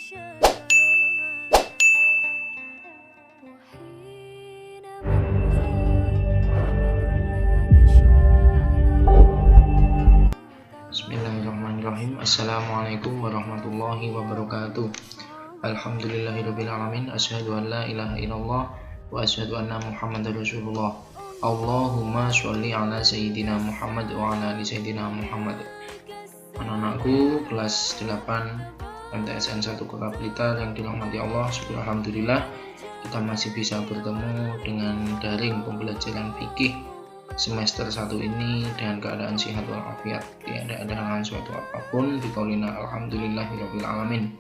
Bismillahirrahmanirrahim. Assalamualaikum warahmatullahi wabarakatuh. Alhamdulillahirabbil alamin. Asyhadu an la ilaha illallah wa asyhadu anna Muhammadar Rasulullah. Allahumma sholli ala sayyidina Muhammad wa ala ali sayyidina Muhammad. Anak-anakku kelas 8 MTSN 1 Kota Blitar yang dirahmati Allah, alhamdulillah kita masih bisa bertemu dengan daring pembelajaran fikih semester 1 ini dengan keadaan sehat walafiat, tidak ada halangan suatu apapun. Biqaulina alhamdulillahirabbil alamin.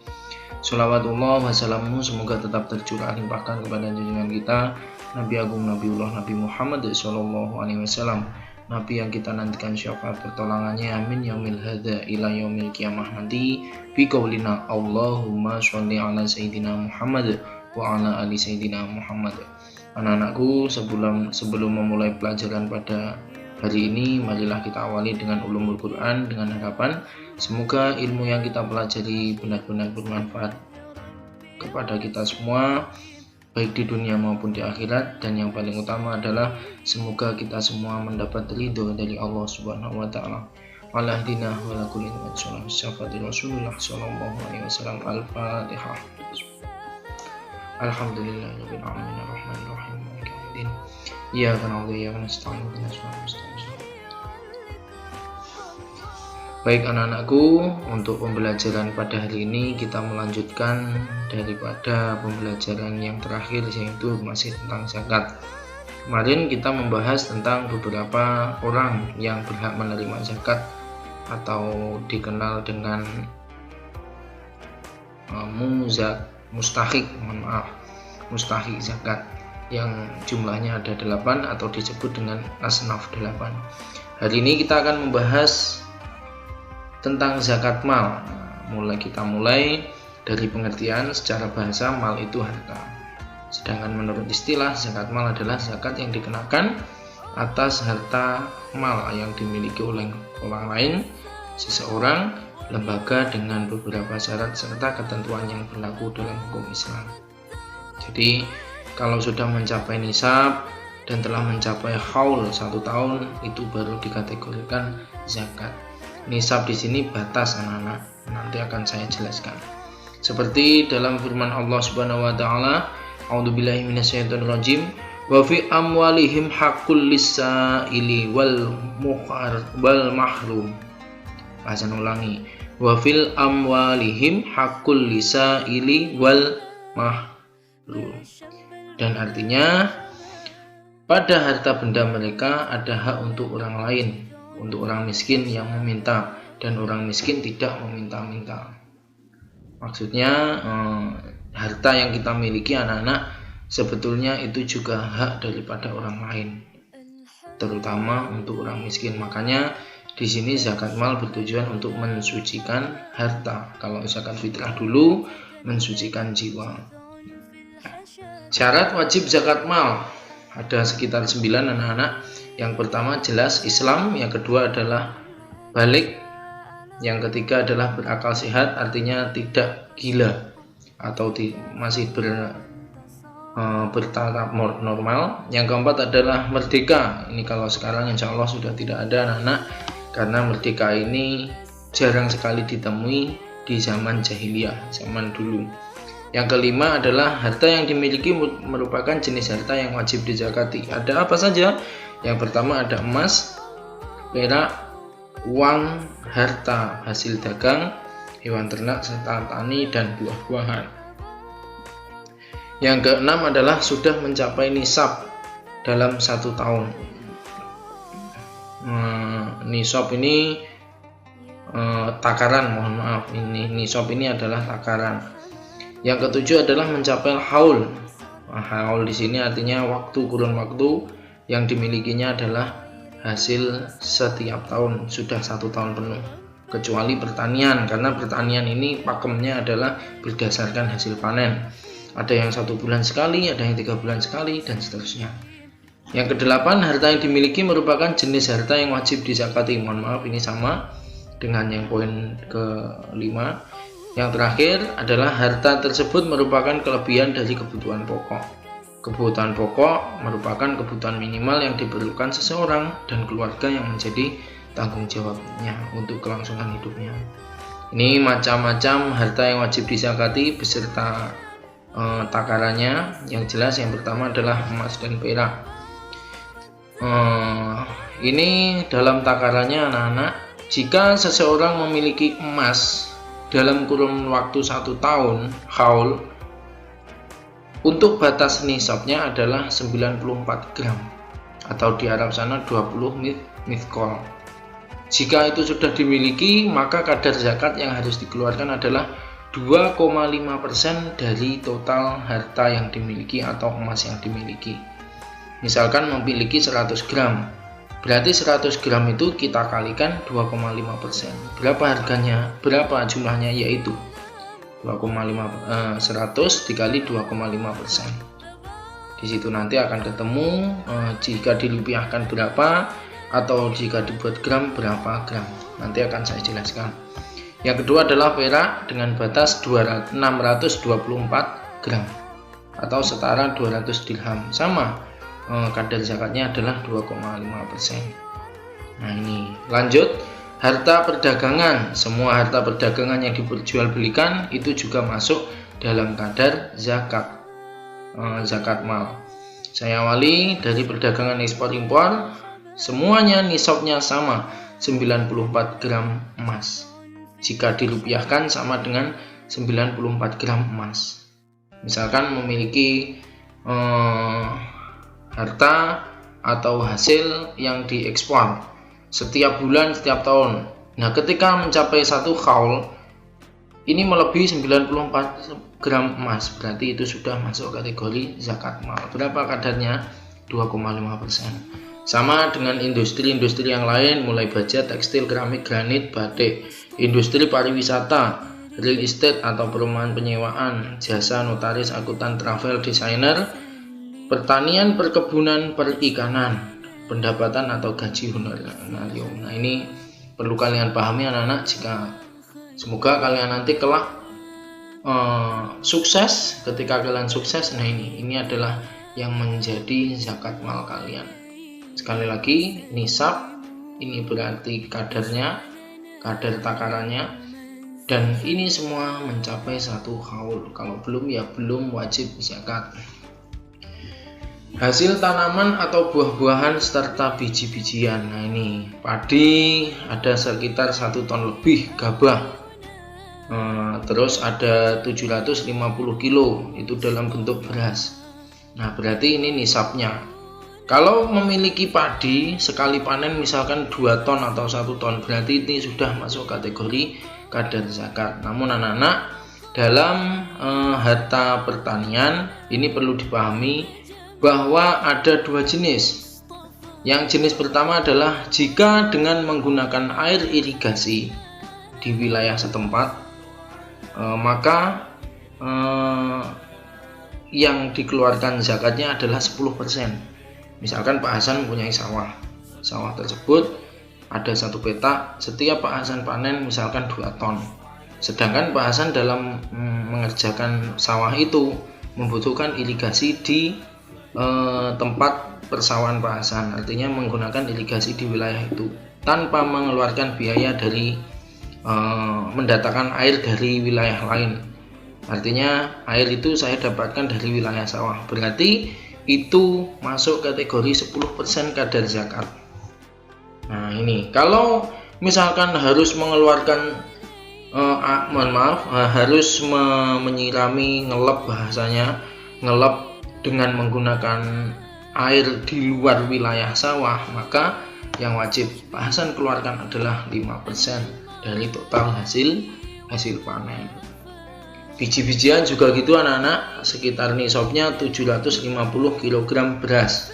Sholawatullah wassalamu semoga tetap tercurah limpahkan kepada junjungan kita Nabi Agung Nabiullah Nabi Muhammad sallallahu alaihi wasallam, Nabi yang kita nantikan syafaat pertolongannya amin yaumil hadza ila yaumil qiyamah nanti. Biqaulina Allahumma sholli ala sayyidina Muhammad wa ala ali sayyidina Muhammad. Anak-anakku, sebelum memulai pelajaran pada hari ini, marilah kita awali dengan ulumul Quran dengan harapan semoga ilmu yang kita pelajari benar-benar bermanfaat kepada kita semua, baik di dunia maupun di akhirat, dan yang paling utama adalah semoga kita semua mendapat ridho dari Allah Subhanahu wa taala. Walahdina wala kulli nabiyyin syafati Rasulullah sallallahu alaihi wasallam. Al-Fatihah. Alhamdulillahirabbil alamin arrahmanir rahim maliki yaumiddin. Iyyaka na'budu wa iyyaka nasta'in ihdinas siratal mustaqim. Baik anak-anakku, untuk pembelajaran pada hari ini kita melanjutkan daripada pembelajaran yang terakhir, yaitu masih tentang zakat. Kemarin kita membahas tentang beberapa orang yang berhak menerima zakat atau dikenal dengan mustahik zakat, yang jumlahnya ada 8 atau disebut dengan asnaf 8. Hari ini kita akan membahas tentang zakat mal. Kita mulai dari pengertian secara bahasa. Mal itu harta, sedangkan menurut istilah zakat mal adalah zakat yang dikenakan atas harta mal yang dimiliki oleh orang lain, seseorang, lembaga dengan beberapa syarat serta ketentuan yang berlaku dalam hukum Islam. Jadi kalau sudah mencapai nisab dan telah mencapai haul 1 tahun, itu baru dikategorikan zakat. Nisab di sini batas anak-anak, nanti akan saya jelaskan. Seperti dalam firman Allah Subhanahu wa taala, a'udzubillahi minasyaitonirrajim, wa fi amwalihim haqqul lis-sa'ili wal mahrum. Bahasan ulangi, wa fil amwalihim haqqul lisaili wal mahrum. Dan artinya pada harta benda mereka ada hak untuk orang lain, untuk orang miskin yang meminta, dan orang miskin tidak meminta-minta. Maksudnya harta yang kita miliki anak-anak sebetulnya itu juga hak daripada orang lain, terutama untuk orang miskin. Makanya di sini zakat mal bertujuan untuk mensucikan harta. Kalau zakat fitrah dulu mensucikan jiwa. Syarat wajib zakat mal ada sekitar 9 anak-anak. Yang pertama jelas Islam, yang kedua adalah balik, yang ketiga adalah berakal sehat, artinya tidak gila atau masih bertaraf normal. Yang keempat adalah merdeka. Ini kalau sekarang insya Allah sudah tidak ada anak-anak, karena merdeka ini jarang sekali ditemui di zaman jahiliyah, zaman dulu. Yang kelima adalah harta yang dimiliki merupakan jenis harta yang wajib dizakati. Ada apa saja? Yang pertama ada emas, perak, uang, harta hasil dagang, hewan ternak serta tani dan buah-buahan. Yang keenam adalah sudah mencapai nisab dalam 1 tahun. Nisab ini takaran, mohon maaf, ini nisab ini adalah takaran. Yang ketujuh adalah mencapai haul. Haul di sini artinya kurun waktu yang dimilikinya adalah hasil setiap tahun, sudah 1 tahun penuh, kecuali pertanian, karena pertanian ini pakemnya adalah berdasarkan hasil panen. Ada yang 1 bulan sekali, ada yang 3 bulan sekali, dan seterusnya. Yang kedelapan, harta yang dimiliki merupakan jenis harta yang wajib dizakati. Mohon maaf, ini sama dengan yang poin ke-5. Yang terakhir adalah harta tersebut merupakan kelebihan dari kebutuhan pokok. Kebutuhan pokok merupakan kebutuhan minimal yang diperlukan seseorang dan keluarga yang menjadi tanggung jawabnya untuk kelangsungan hidupnya. Ini macam-macam harta yang wajib disakati beserta takarannya. Yang jelas yang pertama adalah emas dan perak. Ini dalam takarannya anak-anak, jika seseorang memiliki emas dalam kurun waktu 1 tahun, haul, untuk batas nisabnya adalah 94 gram atau di Arab sana 20 mithqal. Jika itu sudah dimiliki, maka kadar zakat yang harus dikeluarkan adalah 2,5% dari total harta yang dimiliki atau emas yang dimiliki. Misalkan memiliki 100 gram, berarti 100 gram itu kita kalikan 2,5%. Berapa harganya? Berapa jumlahnya? Yaitu 100 dikali 2,5%. Di situ nanti akan ketemu jika dirupiahkan berapa atau jika dibuat gram berapa gram. Nanti akan saya jelaskan. Yang kedua adalah perak dengan batas 624 gram atau setara 200 dirham. Sama, kadar zakatnya adalah 2,5%. Nah, ini lanjut. Harta perdagangan, semua harta perdagangan yang diperjualbelikan itu juga masuk dalam kadar zakat, zakat mal. Saya awali dari perdagangan ekspor impor, semuanya nisabnya sama, 94 gram emas. Jika dirupiahkan sama dengan 94 gram emas. Misalkan memiliki harta atau hasil yang diekspor setiap bulan, setiap tahun. Nah, ketika mencapai 1 haul, ini melebihi 94 gram emas, berarti itu sudah masuk kategori zakat mal. Berapa kadarnya? 2,5%. Sama dengan industri-industri yang lain, mulai baja, tekstil, keramik, granit, batik, industri pariwisata, real estate atau perumahan penyewaan, jasa notaris, akuntan, travel, desainer, pertanian, perkebunan, perikanan, pendapatan atau gaji honorarium. Nah, ini perlu kalian pahami anak-anak, jika semoga kalian nanti kelak sukses. Ketika kalian sukses, nah ini adalah yang menjadi zakat mal kalian. Sekali lagi, nisab ini berarti kadarnya, kadar takarannya, dan ini semua mencapai 1 haul. Kalau belum, ya belum wajib zakat. Hasil tanaman atau buah-buahan serta biji-bijian. Nah, ini padi ada sekitar 1 ton lebih, gabah terus ada 750 kilo itu dalam bentuk beras. Nah, berarti ini nisabnya. Kalau memiliki padi sekali panen misalkan 2 ton atau 1 ton, berarti ini sudah masuk kategori kadar zakat. Namun anak-anak, dalam harta pertanian ini perlu dipahami bahwa ada 2 jenis. Yang jenis pertama adalah jika dengan menggunakan air irigasi di wilayah setempat, maka yang dikeluarkan zakatnya adalah 10%. Misalkan Pak Hasan mempunyai sawah tersebut ada 1 petak, setiap Pak Hasan panen misalkan 2 ton. Sedangkan Pak Hasan dalam mengerjakan sawah itu membutuhkan irigasi di tempat persawahan Pak Hasan, artinya menggunakan irigasi di wilayah itu tanpa mengeluarkan biaya dari mendatangkan air dari wilayah lain. Artinya air itu saya dapatkan dari wilayah sawah, berarti itu masuk kategori 10% kadar zakat. Nah, ini kalau misalkan harus mengeluarkan harus menyirami, ngelep, bahasanya ngelep dengan menggunakan air di luar wilayah sawah, maka yang wajib Pak Hasan keluarkan adalah 5% dari total hasil panen. Biji-bijian juga gitu anak-anak, sekitar nisabnya 750 kg beras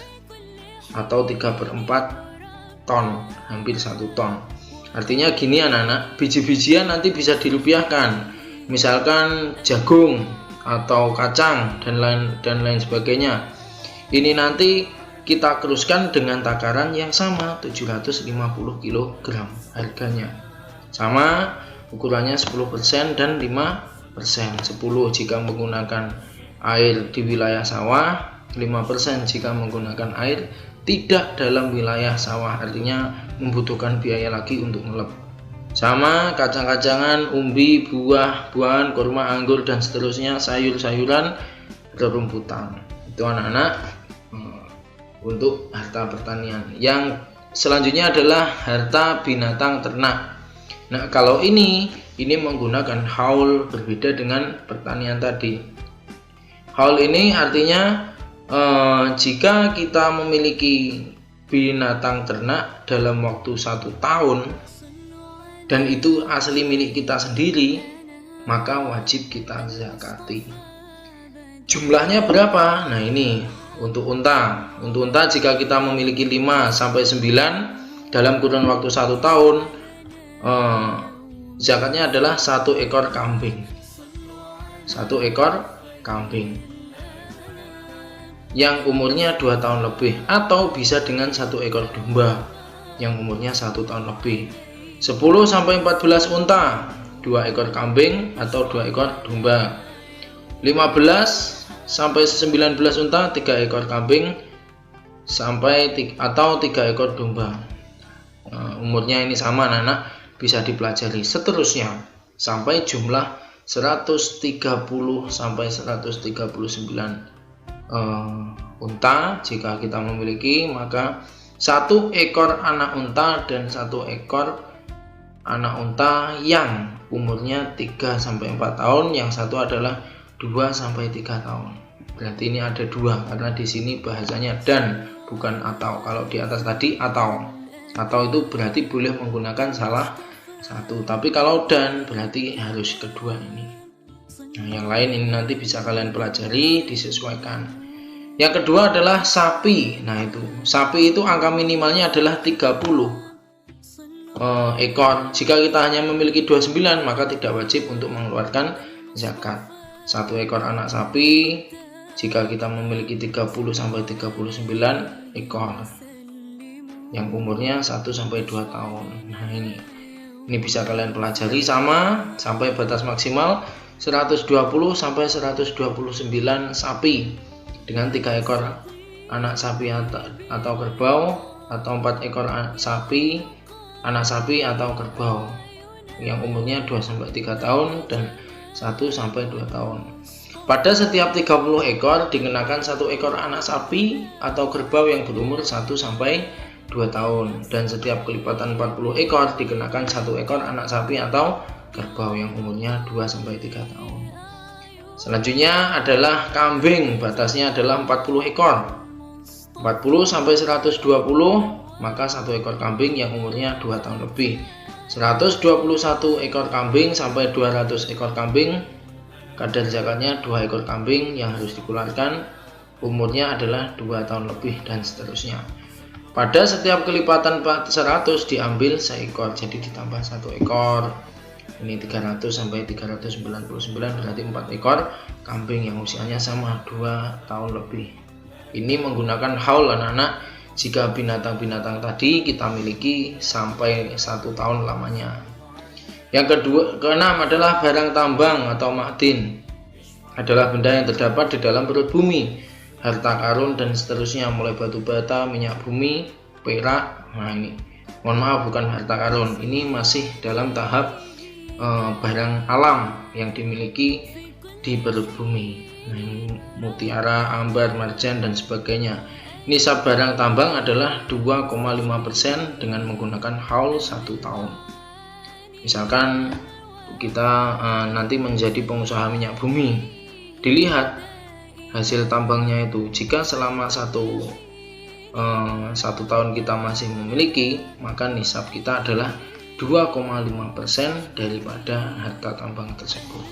atau 3/4 ton, hampir 1 ton. Artinya gini anak-anak, biji-bijian nanti bisa dirupiahkan, misalkan jagung atau kacang dan lain sebagainya. Ini nanti kita keruskan dengan takaran yang sama, 750 kg harganya. Sama ukurannya 10% dan 5%. 10 jika menggunakan air di wilayah sawah, 5% jika menggunakan air tidak dalam wilayah sawah, artinya membutuhkan biaya lagi untuk ngelep. Sama kacang-kacangan, umbi, buah-buahan, kurma, anggur dan seterusnya, sayur-sayuran, rerumputan. Itu anak-anak untuk harta pertanian. Yang selanjutnya adalah harta binatang ternak. Nah, kalau ini menggunakan haul, berbeda dengan pertanian tadi. Haul ini artinya jika kita memiliki binatang ternak dalam waktu 1 tahun dan itu asli milik kita sendiri, maka wajib kita zakati. Jumlahnya berapa? Nah, ini untuk unta. Untuk unta jika kita memiliki 5 sampai 9 dalam kurun waktu 1 tahun, zakatnya adalah 1 ekor kambing. 1 ekor kambing yang umurnya 2 tahun lebih, atau bisa dengan 1 ekor domba yang umurnya 1 tahun lebih. 10 sampai 14 unta, 2 ekor kambing atau 2 ekor domba. 15 sampai 19 unta, 3 ekor kambing atau 3 ekor domba. Umurnya ini sama anak-anak, bisa dipelajari. Seterusnya sampai jumlah 130 sampai 139 unta jika kita memiliki, maka 1 ekor anak unta dan 1 ekor anak unta yang umurnya 3 sampai 4 tahun, yang satu adalah 2 sampai 3 tahun. Berarti ini ada 2 karena di sini bahasanya dan bukan atau. Kalau di atas tadi atau itu berarti boleh menggunakan salah satu, tapi kalau dan berarti harus kedua ini. Nah, yang lain ini nanti bisa kalian pelajari, disesuaikan. Yang kedua adalah sapi. Nah, itu sapi itu angka minimalnya adalah 30 ekor. Jika kita hanya memiliki 29, maka tidak wajib untuk mengeluarkan zakat. 1 ekor anak sapi jika kita memiliki 30 sampai 39 ekor yang umurnya 1 sampai 2 tahun. Nah, ini bisa kalian pelajari. Sama sampai batas maksimal 120 sampai 129 sapi dengan 3 ekor anak sapi atau kerbau, atau 4 ekor sapi, anak sapi atau kerbau yang umurnya 2 sampai 3 tahun dan 1 sampai 2 tahun. Pada setiap 30 ekor dikenakan 1 ekor anak sapi atau kerbau yang berumur 1 sampai 2 tahun, dan setiap kelipatan 40 ekor dikenakan 1 ekor anak sapi atau kerbau yang umurnya 2 sampai 3 tahun. Selanjutnya adalah kambing, batasnya adalah 40 ekor. 40 sampai 120, maka 1 ekor kambing yang umurnya 2 tahun lebih. 121 ekor kambing sampai 200 ekor kambing, kadar zakatnya 2 ekor kambing yang harus dikeluarkan, umurnya adalah 2 tahun lebih, dan seterusnya. Pada setiap kelipatan 100 diambil seekor, jadi ditambah 1 ekor. Ini 300 sampai 399, berarti 4 ekor kambing yang usianya sama 2 tahun lebih. Ini menggunakan haul anak-anak jika binatang-binatang tadi kita miliki sampai 1 tahun lamanya. Yang keenam adalah barang tambang atau ma'din. Adalah benda yang terdapat di dalam perut bumi, harta karun dan seterusnya, mulai batu bata, minyak bumi, perak. Nah, ini mohon maaf, bukan harta karun, ini masih dalam tahap barang alam yang dimiliki di perut bumi. Nah, ini mutiara, ambar, marjan dan sebagainya. Nisab barang tambang adalah 2,5% dengan menggunakan haul 1 tahun. Misalkan kita nanti menjadi pengusaha minyak bumi, dilihat hasil tambangnya itu. Jika selama satu tahun kita masih memiliki, maka nisab kita adalah 2,5% daripada harta tambang tersebut.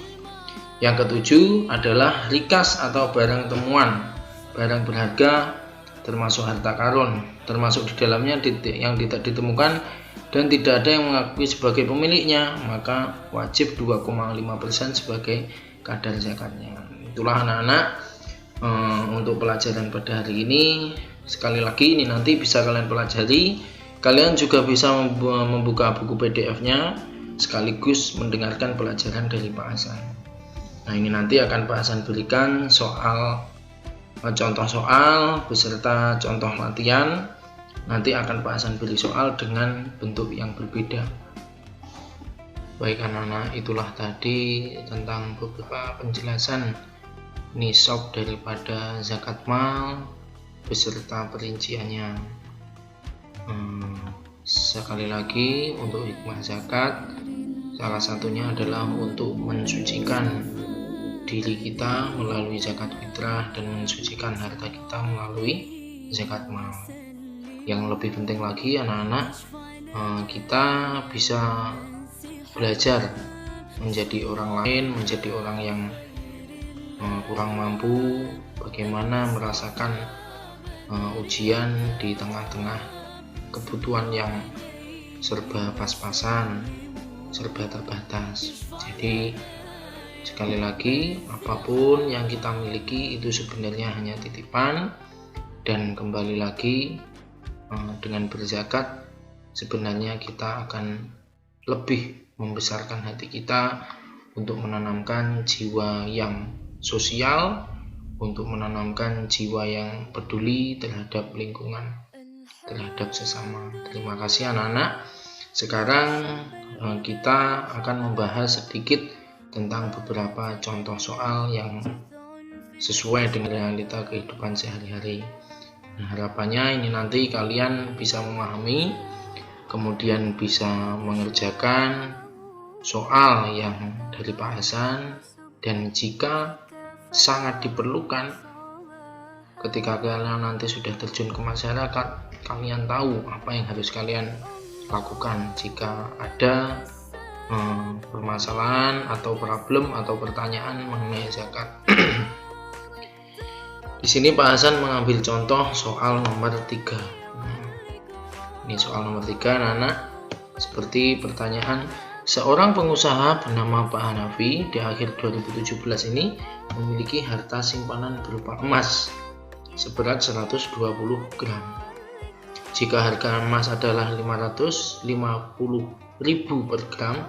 Yang ketujuh adalah rikas atau barang temuan, barang berharga termasuk harta karun, termasuk di dalamnya yang tidak ditemukan dan tidak ada yang mengakui sebagai pemiliknya, maka wajib 2,5% sebagai kadar zakatnya. Itulah anak-anak untuk pelajaran pada hari ini. Sekali lagi, ini nanti bisa kalian pelajari. Kalian juga bisa membuka buku PDF-nya sekaligus mendengarkan pelajaran dari Pak Hasan. Nah, ini nanti akan Pak Hasan berikan contoh soal beserta contoh latihan. Nanti akan Pak Hasan beri soal dengan bentuk yang berbeda. Baik anak-anak, itulah tadi tentang beberapa penjelasan nisab daripada zakat mal beserta perinciannya. Sekali lagi, untuk hikmah zakat salah satunya adalah untuk mensucikan diri kita melalui zakat fitrah dan mensucikan harta kita melalui zakat mal. Yang lebih penting lagi anak-anak, kita bisa belajar menjadi orang lain, menjadi orang yang kurang mampu, bagaimana merasakan ujian di tengah-tengah kebutuhan yang serba pas-pasan, serba terbatas. Jadi sekali lagi, apapun yang kita miliki itu sebenarnya hanya titipan, dan kembali lagi dengan berzakat sebenarnya kita akan lebih membesarkan hati kita untuk menanamkan jiwa yang sosial, untuk menanamkan jiwa yang peduli terhadap lingkungan, terhadap sesama. Terima kasih anak-anak. Sekarang kita akan membahas sedikit tentang beberapa contoh soal yang sesuai dengan realita kehidupan sehari-hari. Nah, harapannya ini nanti kalian bisa memahami, kemudian bisa mengerjakan soal yang dari Pak Hasan, dan jika sangat diperlukan ketika kalian nanti sudah terjun ke masyarakat, kalian tahu apa yang harus kalian lakukan jika ada permasalahan atau problem atau pertanyaan mengenai zakat. Di sini Pak Hasan mengambil contoh soal nomor 3. Ini soal nomor 3 anak-anak. Seperti pertanyaan, seorang pengusaha bernama Pak Hanafi di akhir 2017 ini memiliki harta simpanan berupa emas seberat 120 gram. Jika harga emas adalah 550.000 per gram,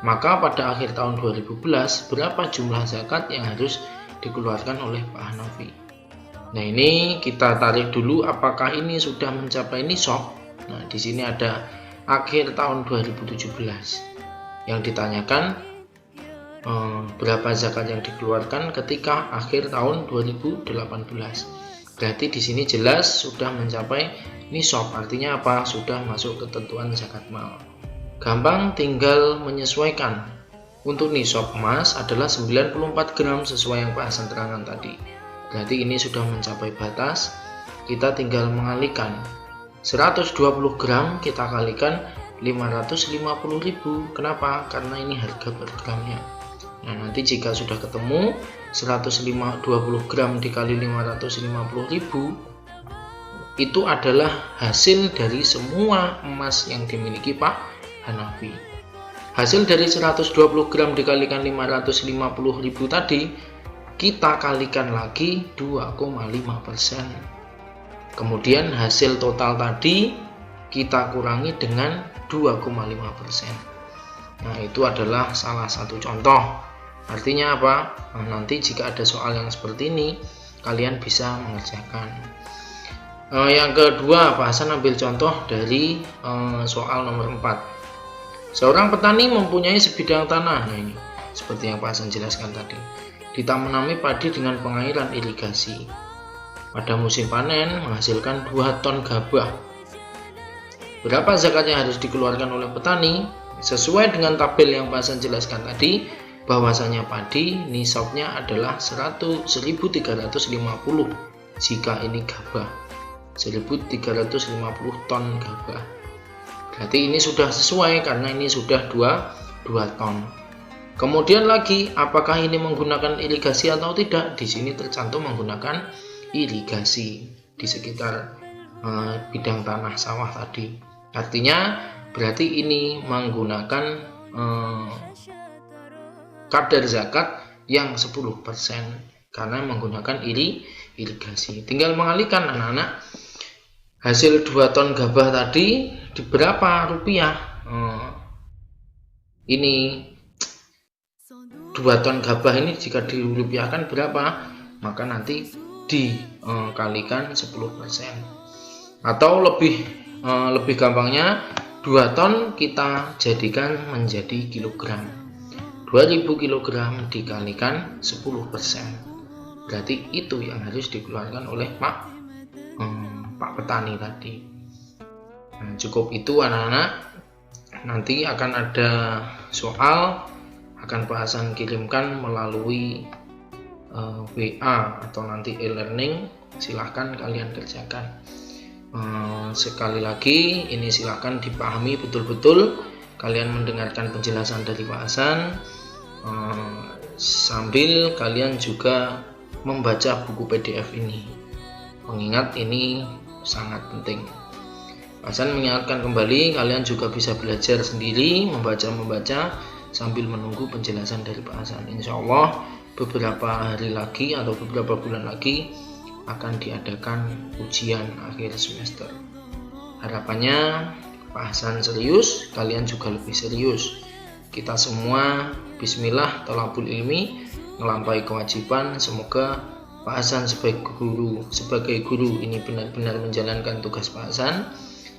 maka pada akhir tahun 2011 berapa jumlah zakat yang harus dikeluarkan oleh Pak Hanafi? Nah, ini kita tarik dulu apakah ini sudah mencapai nisab. Nah, di sini ada akhir tahun 2017. Yang ditanyakan berapa zakat yang dikeluarkan ketika akhir tahun 2018. Berarti di sini jelas sudah mencapai nisab. Artinya apa? Sudah masuk ketentuan zakat mal. Gampang, tinggal menyesuaikan. Untuk nisab emas adalah 94 gram sesuai yang Pak Hasan terangkan tadi. Berarti ini sudah mencapai batas. Kita tinggal mengalihkan 120 gram kita kalikan 550.000. Kenapa? Karena ini harga per gramnya. Nah, nanti jika sudah ketemu 120 gram dikali 550.000, itu adalah hasil dari semua emas yang dimiliki Pak Hanafi. Hasil dari 120 gram dikalikan 550.000 tadi kita kalikan lagi 2,5%. Kemudian hasil total tadi kita kurangi dengan 2,5%. Nah, itu adalah salah satu contoh. Artinya apa? Nah, nanti jika ada soal yang seperti ini, kalian bisa mengerjakan. Yang kedua, Pak Hasan ambil contoh dari soal nomor 4. Seorang petani mempunyai sebidang tanah. Nah, ini seperti yang Pak Hasan jelaskan tadi. Ditanami padi dengan pengairan irigasi. Pada musim panen menghasilkan 2 ton gabah. Berapa zakat yang harus dikeluarkan oleh petani? Sesuai dengan tabel yang Pak Hasan jelaskan tadi, bahwasanya padi nisabnya adalah 1.350 jika ini gabah. 1.350 ton gabah. Berarti ini sudah sesuai karena ini sudah 2 ton. Kemudian lagi, apakah ini menggunakan irigasi atau tidak? Di sini tercantum menggunakan irigasi di sekitar bidang tanah sawah tadi. Artinya berarti ini menggunakan kadar zakat yang 10% karena menggunakan irigasi. Tinggal mengalihkan anak-anak. Hasil 2 ton gabah tadi di berapa rupiah ini 2 ton gabah ini jika dirupiahkan berapa, maka nanti dikalikan 10%. Atau lebih gampangnya 2 ton kita jadikan menjadi kilogram. 2000 kilogram dikalikan 10%. Berarti itu yang harus dikeluarkan oleh Pak petani tadi. Nah, cukup itu anak-anak. Nanti akan ada soal, akan Pak Hasan kirimkan melalui WA atau nanti e-learning. Silahkan kalian kerjakan. Sekali lagi ini silahkan dipahami betul-betul. Kalian mendengarkan penjelasan dari Pak Hasan, sambil kalian juga membaca buku PDF ini, mengingat ini sangat penting. Pak Hasan mengingatkan kembali, kalian juga bisa belajar sendiri, membaca sambil menunggu penjelasan dari Pak Hasan. Insya Allah beberapa hari lagi atau beberapa bulan lagi akan diadakan ujian akhir semester. Harapannya Pak Hasan serius, kalian juga lebih serius. Kita semua bismillah thalabul ilmi, ngelampaui kewajiban. Semoga Pak Hasan sebagai guru ini benar-benar menjalankan tugas Pak Hasan.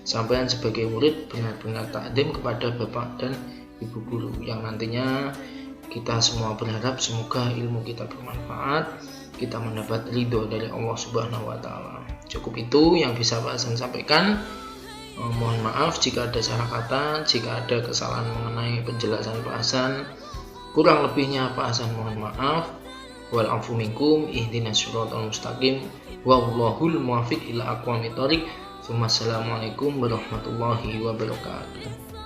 Sampean sebagai murid benar-benar takdim kepada Bapak dan Ibu guru, yang nantinya kita semua berharap semoga ilmu kita bermanfaat, kita mendapat ridho dari Allah Subhanahu wa Ta'ala. Cukup itu yang bisa Pak Hasan sampaikan. Mohon maaf jika ada salah kata, jika ada kesalahan mengenai penjelasan Pak Hasan. Kurang lebihnya Pak Hasan mohon maaf. Wal afu minkum, ihdinas siratal mustaqim, wallahul muwaffiq ila aqwamit thoriq. Wassalamualaikum warahmatullahi wabarakatuh.